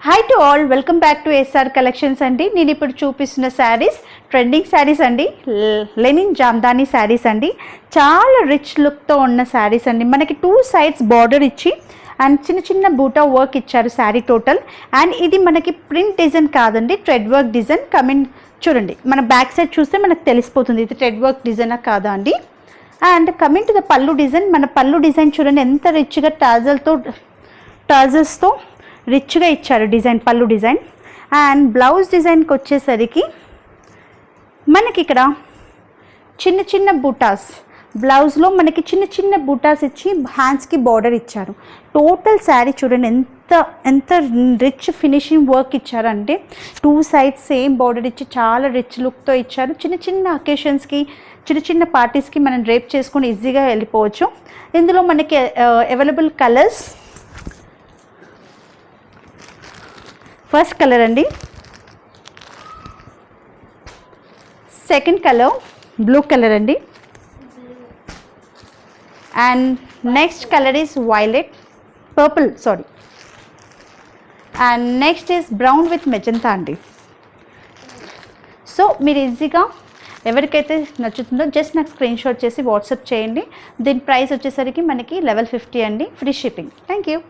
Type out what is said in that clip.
Hi to all, welcome back to SR collections అండి. నేను ఇప్పుడు చూపిస్తున్న శారీస్ ట్రెండింగ్ శారీస్ అండి. లెనిన్ జామ్దానీ శారీస్ అండి. చాలా రిచ్ లుక్తో ఉన్న శారీస్ అండి. మనకి 2 సైడ్స్ బార్డర్ ఇచ్చి అండ్ చిన్న చిన్న బూటా వర్క్ ఇచ్చారు శారీ టోటల్. అండ్ ఇది మనకి ప్రింట్ డిజైన్ కాదండి, థ్రెడ్ వర్క్ డిజైన్. కమింగ్ చూడండి, మన బ్యాక్ సైడ్ చూస్తే మనకు తెలిసిపోతుంది ఇది థ్రెడ్ వర్క్ డిజైనా కాదా అండి. అండ్ కమింగ్ టు ద పళ్ళు డిజైన్, మన పళ్ళు డిజైన్ చూడండి ఎంత రిచ్గా టాజల్స్తో రిచ్గా ఇచ్చారు డిజైన్, పళ్ళు డిజైన్. అండ్ బ్లౌజ్ డిజైన్కి వచ్చేసరికి మనకి ఇక్కడ చిన్న చిన్న బూటాస్, బ్లౌజ్లో మనకి చిన్న చిన్న బూటాస్ ఇచ్చి హ్యాండ్స్కి బార్డర్ ఇచ్చారు. టోటల్ శారీ చూడండి ఎంత రిచ్ ఫినిషింగ్ వర్క్ ఇచ్చారంటే 2 సైడ్స్ సేమ్ బార్డర్ ఇచ్చి చాలా రిచ్ లుక్తో ఇచ్చారు. చిన్న చిన్న అకేషన్స్కి, చిన్న చిన్న పార్టీస్కి మనం డ్రేప్ చేసుకొని ఈజీగా వెళ్ళిపోవచ్చు. ఇందులో మనకి అవైలబుల్ కలర్స్, ఫస్ట్ కలర్ అండి, సెకండ్ కలర్ బ్లూ కలర్ అండి, and next colour is violet purple and next is brown with magenta అండి. సో మీరు ఈజీగా ఎవరికైతే నచ్చుతుందో జస్ట్ నాకు స్క్రీన్ షాట్ చేసి వాట్సాప్ చేయండి. దీని ప్రైస్ వచ్చేసరికి మనకి level 50 అండి, ఫ్రీ షిప్పింగ్. Thank you.